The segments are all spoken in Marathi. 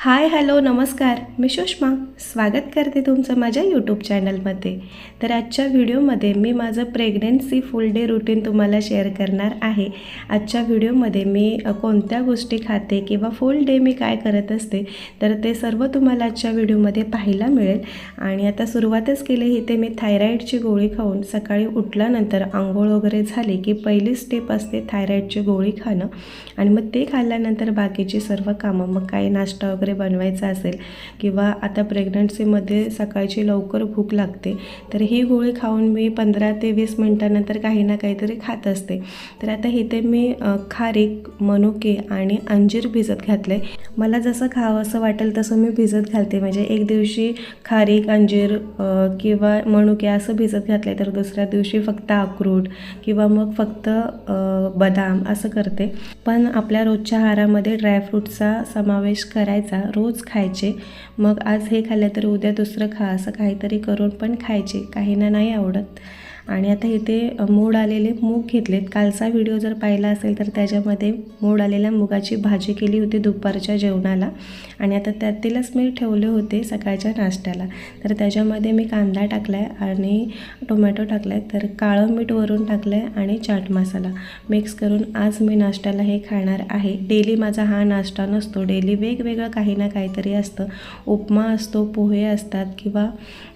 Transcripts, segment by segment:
हाय हॅलो नमस्कार, मी सुषमा स्वागत करते तुमचं माझ्या यूट्यूब चॅनलमध्ये. तर आजच्या व्हिडिओमध्ये मी माझं प्रेग्नन्सी फुल डे रुटीन तुम्हाला शेअर करणार आहे. आजच्या व्हिडिओमध्ये मी कोणत्या गोष्टी खाते किंवा फुल डे मी काय करत असते, तर ते सर्व तुम्हाला आजच्या व्हिडिओमध्ये पाहायला मिळेल. आणि आता सुरुवातच केली इथे मी थायरॉईडची गोळी खाऊन सकाळी उठल्यानंतर आंघोळ वगैरे झाली की पहिली स्टेप असते थायरॉईडची गोळी खाणं. आणि मग ते खाल्ल्यानंतर बाकीची सर्व कामं, मग काही नाश्ता वगैरे बनवायचा असेल किंवा आता प्रेग्नन्सीमध्ये सकाळची लवकर भूक लागते, तर ही गोळी खाऊन मी 15 ते 20 मिनटानंतर काही ना काहीतरी खात असते. तर आता इथे मी खारीक, मनुके आणि अंजीर भिजत घातले. मला जसं खावं असं वाटेल तसं मी भिजत घालते. म्हणजे एक दिवशी खारीक, अंजीर किंवा मनुके असं भिजत घातले, तर दुसऱ्या दिवशी फक्त अक्रोड किंवा मग फक्त बदाम असं करते. पण आपल्या रोजच्या आहारामध्ये ड्रायफ्रूटचा समावेश करायचा, रोज खायचे. मग आज हे खाल्लं तर उद्या दुसरं खा, असं काहीतरी करून पण खायचे. काहींना नाही आवडत. आणि आता इथे मोड आलेले मूग घेतलेत. कालचा व्हिडिओ जर पाहिला असेल तर त्याच्यामध्ये मोड आलेल्या मुगाची भाजी केली होती दुपारच्या जेवणाला. आणि आता त्यातीलच मी ठेवले होते सकाळच्या नाश्त्याला. तर त्याच्यामध्ये मी कांदा टाकला आहे आणि टोमॅटो टाकला आहे. तर काळं मीठ वरून टाकलं आहे आणि चाट मसाला मिक्स करून आज मी नाश्त्याला हे खाणार आहे. डेली माझा हा नाश्ता नसतो. डेली वेगवेगळं काही ना काहीतरी असतं. उपमा असतो, पोहे असतात किंवा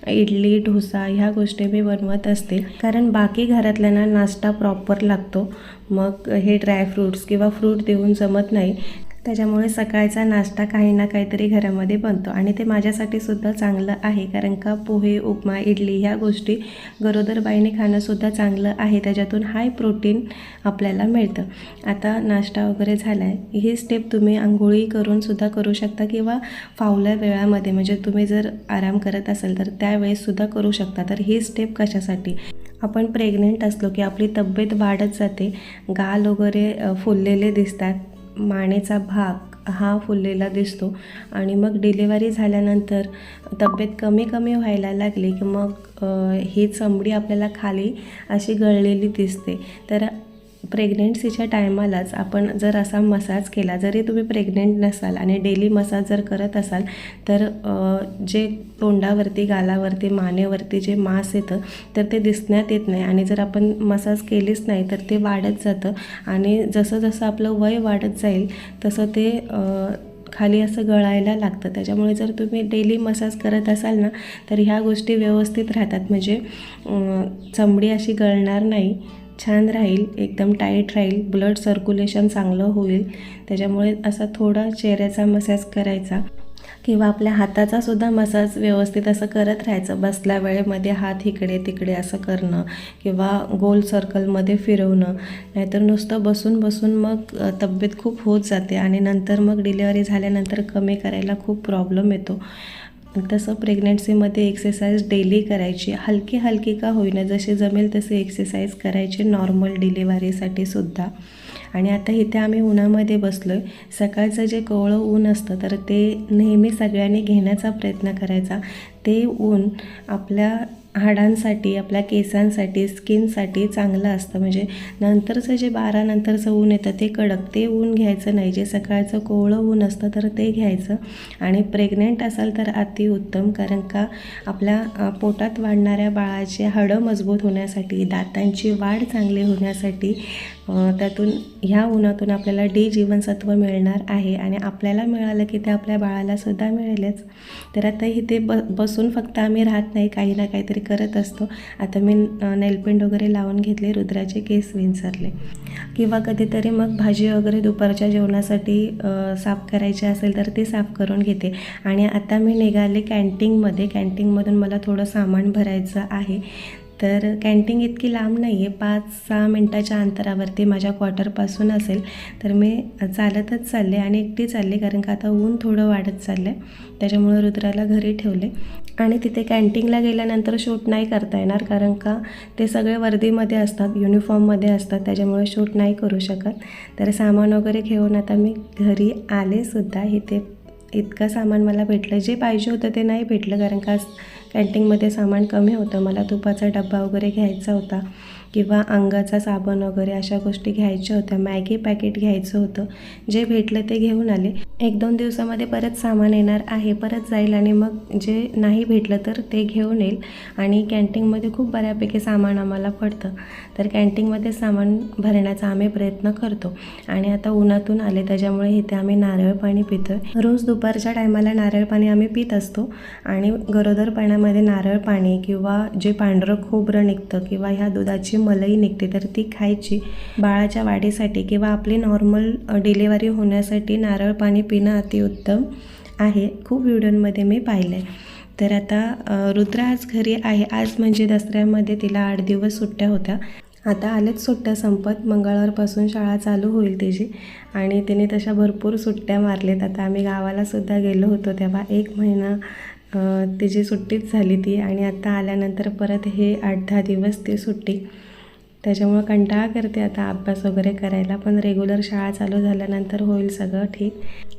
इडली, डोसा ह्या गोष्टी मी बनवत असते. कारण बाकी घरातल्यांना नाश्ता प्रॉपर लागतो. मग हे ड्रायफ्रूट्स किंवा फ्रूट देऊन जमत नाही. त्याच्यामुळे सकाळचा नाश्ता काही ना काहीतरी घरामध्ये बनतो आणि ते माझ्यासाठी सुद्धा चांगलं आहे. कारण का पोहे, उपमा, इडली ह्या गोष्टी गरोदर बाईने खाणंसुद्धा चांगलं आहे. त्याच्यातून हाय प्रोटीन आपल्याला मिळतं. आता नाश्ता वगैरे झाला आहे. ही स्टेप तुम्ही आंघोळी करूनसुद्धा करू शकता किंवा फावल्या वेळामध्ये, म्हणजे तुम्ही जर आराम करत असाल तर त्यावेळेससुद्धा करू शकता. तर ही स्टेप कशासाठी? आपण प्रेग्नेंट असलो की आपली तब्येत वाढत जाते, गाल वगैरे फुललेले दिसतात, मानेचा भाग हा फुललेला दिसतो. आणि मग डिलिव्हरी झाल्यानंतर तब्येत कमी कमी व्हायला लागली की मग ही चमडी आपल्याला खाली अशी गळलेली दिसते. तर प्रेग्नेन्सीच्या टायमालाच आपण जर असा मसाज केला, जरी तुम्ही प्रेग्नेंट नसाल आणि डेली मसाज जर करत असाल, तर जे तोंडावरती, गालावरती, मानेवरती जे मांस येतं तर ते दिसण्यात येत नाही. आणि जर आपण मसाज केलीच नाही तर ते वाढत जातं. आणि जसं जसं आपलं वय वाढत जाईल तसं ते खाली असं गळायला लागतं. त्याच्यामुळे जर तुम्ही डेली मसाज करत असाल ना, तर ह्या गोष्टी व्यवस्थित राहतात. म्हणजे चमडी अशी गळणार नाही, छान राहील, एकदम टाईट राहील, ब्लड सर्क्युलेशन चांगलं होईल. त्याच्यामुळे असा थोडा चेहऱ्याचा मसाज करायचा किंवा आपल्या हाताचासुद्धा मसाज व्यवस्थित असं करत राहायचं. बसल्या वेळेमध्ये हात इकडे तिकडे असं करणं किंवा गोल सर्कलमध्ये फिरवणं. नाहीतर नुसतं बसून बसून मग तब्येत खूप होत जाते आणि नंतर मग डिलिव्हरी झाल्यानंतर कमी करायला खूप प्रॉब्लेम येतो. तसं प्रेग्नन्सीमध्ये एक्सरसाइज डेली करायची, हलकी हलकी का होईना, जसे जमेल तसे एक्सरसाइज करायचे नॉर्मल डिलिव्हरीसाठी सुद्धा. आणि आता इथे आम्ही उन्हामध्ये बसलो आहे. सकाळचं जे कोवळं ऊन असतं तर ते नेहमी सगळ्यांनी घेण्याचा प्रयत्न करायचा. ते ऊन आपल्या हाडांसाठी, आपल्या केसांसाठी, स्किनसाठी चांगलं असतं. म्हणजे नंतरचं जे 12 नंतरचं ऊन येतं ते कडक, ते ऊन घ्यायचं नाही. जे सकाळचं कोवळं ऊन असतं तर ते घ्यायचं. आणि प्रेग्नेंट असाल तर अतिउत्तम. कारण का आपल्या पोटात वाढणाऱ्या बाळाचे हाडं मजबूत होण्यासाठी, दातांची वाढ चांगली होण्यासाठी त्यातून ह्या उन्हातून आपल्याला डी जीवनसत्व मिळणार आहे. आणि आपल्याला मिळालं की ते आपल्या बाळालासुद्धा मिळेलच. तर आता इथे बसून फक्त आम्ही राहत नाही, काही ना काहीतरी करत असतो. आता मी नेलपेंट वगैरे लावून घेतले, रुद्राचे केस विंचरले. किंवा कधीतरी मग भाजी वगैरे दुपारच्या जेवणासाठी साफ करायची असेल तर ते साफ करून घेते. आणि आता मी निघाले कॅन्टीनमध्ये. कॅन्टीनमधून मला थोडं सामान भरायचं आहे. तर कॅन्टीन इतकी लांब नाही आहे, 5-6 मिनटाच्या अंतरावरती माझ्या क्वार्टरपासून असेल. तर मी चालतच चालले आणि एकटी चालले, कारण का आता ऊन थोडं वाढत चाललं आहे. त्याच्यामुळे रुद्राला घरी ठेवले. आणि तिथे कॅन्टीनला गेल्यानंतर शूट नाही करता येणार, कारण का ते सगळे वर्दीमध्ये असतात, युनिफॉर्ममध्ये असतात. त्याच्यामुळे शूट नाही करू शकत. तर सामान वगैरे घेऊन आता मी घरी आलेसुद्धा. इथे इतकं सामान मला भेटलं. जे पाहिजे होतं ते नाही भेटलं, कारण का कॅन्टीनमध्ये सामान कमी होतं. मला तुपाचा डब्बा वगैरे घ्यायचा होता. किंवा अंगाचा साबण वगैरे अशा गोष्टी घ्यायच्या होत्या. मॅगी पॅकेट घ्यायचं होतं. जे भेटलं ते घेऊन आले. 1-2 दिवसामध्ये परत सामान येणार आहे, परत जाईल आणि मग जे नाही भेटलं तर ते घेऊन येईल. आणि कॅन्टीनमध्ये खूप बऱ्यापैकी सामान आम्हाला पडतं, तर कॅन्टीनमध्ये सामान भरण्याचा आम्ही प्रयत्न करतो. आणि आता उन्हातून आले त्याच्यामुळे इथे आम्ही नारळ पाणी पितो. रोज दुपारच्या टायमाला नारळ पाणी आम्ही पित असतो. आणि गरोदरपणामध्ये नारळ पाणी किंवा जे पांढरं खोबरं निघतं किंवा ह्या दुधाची मलई निघते तर ती खायची. बाळाच्या वाढीसाठी किंवा आपली नॉर्मल डिलिव्हरी होण्यासाठी नारळ पाणी पिणं अतिउत्तम आहे. खूप व्हिडिओमध्ये मी पाहिलं आहे. तर आता रुद्र आज घरी आहे. आज म्हणजे दसऱ्यामध्ये तिला 8 दिवस सुट्ट्या होत्या. आता आलेच सुट्ट्या संपत. मंगळवारपासून शाळा चालू होईल तिची आणि तिने तशा भरपूर सुट्ट्या मारलेत. आता आम्ही गावालासुद्धा गेलो होतो तेव्हा 1 महिना तिची सुट्टीच झाली ती. आणि आता आल्यानंतर परत हे 8-10 दिवस ती सुट्टी. त्याच्यामुळं कंटाळा करते आता अभ्यास वगैरे करायला, पण रेग्युलर शाळा चालू झाल्यानंतर होईल सगळं ठीक.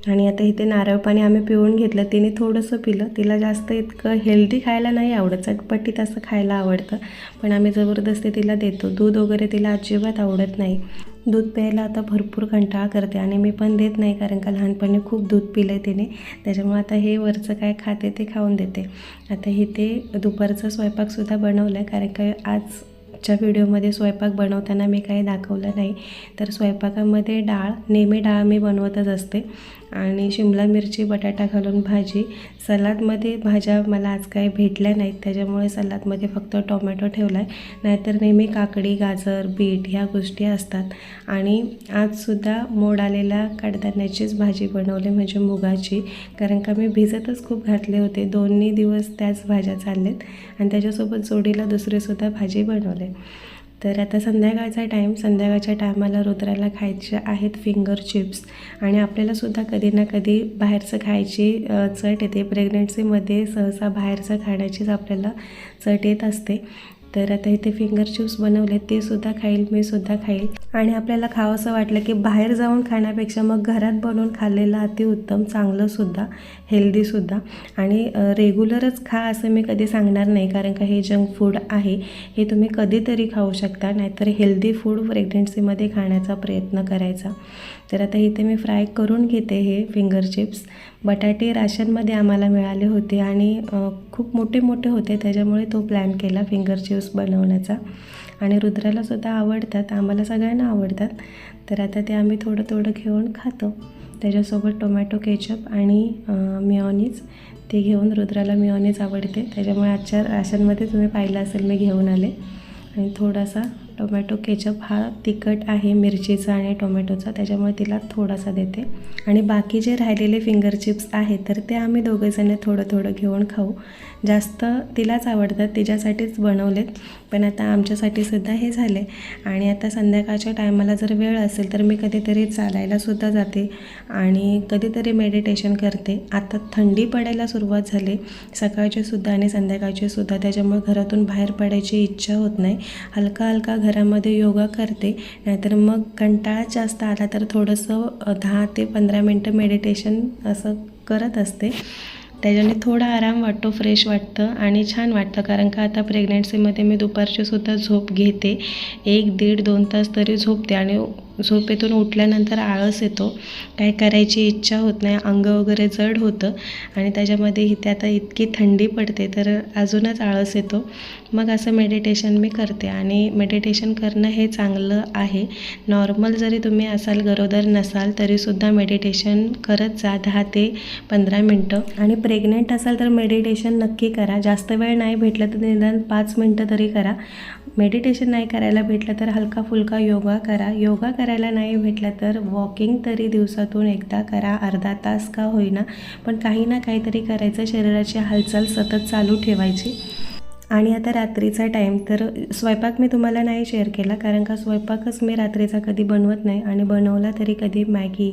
आणि आता इथे नारळ पाणी आम्ही पिऊन घेतलं. तिने थोडंसं पिलं. तिला जास्त इतकं हेल्दी खायला नाही आवडत, चटपटीत असं खायला आवडतं, पण आम्ही जबरदस्ती तिला देतो. दूध वगैरे तिला अजिबात आवडत नाही. दूध प्यायला आता भरपूर कंटाळा करते आणि मी पण देत नाही, कारण का लहानपणी खूप दूध पिलं आहे तिने. त्याच्यामुळे आता हे वरचं काय खाते ते खाऊन देते. आता इथे दुपारचा स्वयंपाकसुद्धा बनवला आहे, कारण का आजच्या व्हिडिओमध्ये स्वयंपाक बनवताना मी काही दाखवलं नाही. तर स्वयंपाकामध्ये नेहमी डाळ मी बनवतच असते आणि शिमला मिरची बटाटा घालून भाजी. सलाडमध्ये भाज्या मला आज काही भेटल्या नाहीत, त्याच्यामुळे सलाडमध्ये फक्त टोमॅटो ठेवला आहे. नाहीतर नेहमी काकडी, गाजर, बीट ह्या गोष्टी असतात. आणि आजसुद्धा मोड आलेल्या कडधान्याचीच भाजी बनवली, म्हणजे मुगाची, कारण का मी भिजतच खूप घातले होते. 2 दिवस त्याच भाज्या चाललेत आणि त्याच्यासोबत जोडीला दुसरीसुद्धा भाजी बनवले. तर आता संध्याकाळच्या टायमाला रुद्राला खायचे आहेत फिंगर चिप्स. आणि आपल्यालासुद्धा कधी ना कधी बाहेरचं खायची चट येते. प्रेग्नन्सीमध्ये सहसा बाहेरचं खाण्याचीच आपल्याला चट येत असते. तर आता इथे फिंगर चिप्स बनवले, ते सुद्धा खाईल, मी सुद्धा खाईल. आणि आपल्याला खावंसं वाटलं की बाहेर जाऊन खाण्यापेक्षा मग घरात बनवून खाल्लेलं अतिउत्तम, चांगलंसुद्धा, हेल्दीसुद्धा. आणि रेग्युलरच खा असं मी कधी सांगणार नाही, कारण का हे जंक फूड आहे. हे तुम्ही कधीतरी खाऊ शकता, नाहीतर हेल्दी फूड प्रेग्नन्सीमध्ये खाण्याचा प्रयत्न करायचा. तर आता इथे मी फ्राय करून घेते हे फिंगर चिप्स. बटाटे राशनमध्ये आम्हाला मिळाले होते आणि खूप मोठे मोठे होते, त्याच्यामुळे तो प्लॅन केला फिंगर चिप्स बनवण्याचा. आणि रुद्रालासुद्धा आवडतात, आम्हाला सगळ्यांना आवडतात. तर आता ते आम्ही थोडं थोडं घेऊन खातो. त्याच्यासोबत टोमॅटो केचप आणि मिओनीज ते घेऊन, रुद्राला मिओनीज आवडते, त्याच्यामुळे आजच्या राशनमध्ये तुम्ही पाहिलं असेल मी घेऊन आले. आणि थोडासा टोमॅटो केचप हा तिखट आहे मिरचीचा आणि टोमॅटोचा, त्याच्यामुळे तिला थोडासा देते. आणि बाकी जे राहिलेले फिंगर चिप्स आहेत तर ते आम्ही दोघंजणं थोडं थोडं घेऊन खाऊ. जास्त तिलाच आवडतात, तिच्यासाठीच बनवलेत, पण आता आमच्यासाठीसुद्धा हे झाले. आणि आता संध्याकाळच्या टायमाला जर वेळ असेल तर मी कधीतरी चालायलासुद्धा जाते आणि कधीतरी मेडिटेशन करते. आता थंडी पडायला सुरुवात झाली, सकाळचीसुद्धा आणि संध्याकाळचीसुद्धा, त्याच्यामुळे घरातून बाहेर पडायची इच्छा होत नाही. हलका हलका घरामध्ये योगा करते, नाहीतर मग कंटाळा जास्त आला तर थोडंसं 10 ते 15 मिनटं मेडिटेशन असं करत असते. त्याच्याने थोडा आराम वाटतो, फ्रेश वाटतं आणि छान वाटतं. कारण का आता प्रेग्नन्सीमध्ये मी दुपारचीसुद्धा झोप घेते, 1-1.5-2 तास तरी झोपते. आणि झोपेतून उठल्यानंतर आळस येतो, काय करायची इच्छा होत नाही, अंग वगैरे जड होतं. आणि त्याच्यामध्ये इथे आता इतकी थंडी पडते तर अजूनच आळस येतो. मग असं मेडिटेशन मी करते. आणि मेडिटेशन करणं हे चांगलं आहे. नॉर्मल जरी तुम्ही असाल, गरोदर नसाल, तरीसुद्धा मेडिटेशन करत जा 10 ते 15 मिनटं. आणि प्रेग्नेंट असाल तर मेडिटेशन नक्की करा. जास्त वेळ नाही भेटलं तर निदान 5 मिनटं तरी करा. मेडिटेशन नाही करायला भेटलं तर हलका फुलका योगा करा. योगा करायला नाही भेटलं तर वॉकिंग तरी दिवसातून एकदा करा, अर्धा तास का होईना, पण काही ना काहीतरी करायचं. शरीराची हालचाल सतत चालू ठेवायची. आणि आता रात्रीचा टाईम, तर स्वयंपाक मी तुम्हाला नाही शेअर केला, कारण का स्वयंपाकच मी रात्रीचा कधी बनवत नाही. आणि बनवला तरी कधी मॅगी,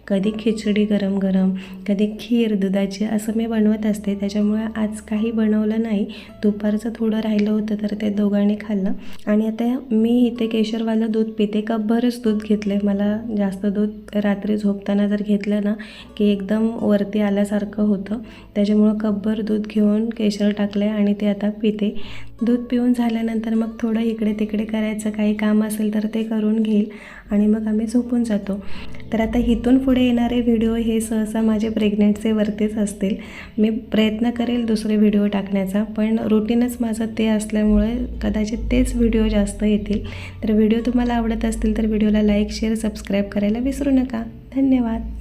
कधी खिचडी गरम गरम, कधी खीर दुधाची, असं मी बनवत असते. त्याच्यामुळे आज काही बनवलं नाही. दुपारचं थोडं राहिलं होतं तर ते दोघांनी खाल्लं. आणि आता मी इथे केशरवालं दूध पिते, कपभरच दूध घेतलं आहे. मला जास्त दूध रात्री झोपताना जर घेतलं ना की एकदम वरती आल्यासारखं होतं, त्याच्यामुळं कपभर दूध घेऊन केशर टाकलं आहे आणि ते आता पिते. पिते. दूध पिऊन झाल्यानंतर मग थोडं इकडे तिकडे करायचं, काही काम असेल तर ते करून घेईल आणि मग आम्ही झोपून जातो. तर आता इथून पुढे येणारे व्हिडिओ हे सहसा माझे प्रेग्नन्सीवरतीच असतील. मी प्रयत्न करेल दुसरे व्हिडिओ टाकण्याचा, पण रुटीनच माझं ते असल्यामुळे कदाचित तेच व्हिडिओ जास्त येतील. तर व्हिडिओ तुम्हाला आवडत असतील तर व्हिडिओला लाईक, शेअर, सबस्क्राईब करायला विसरू नका. धन्यवाद.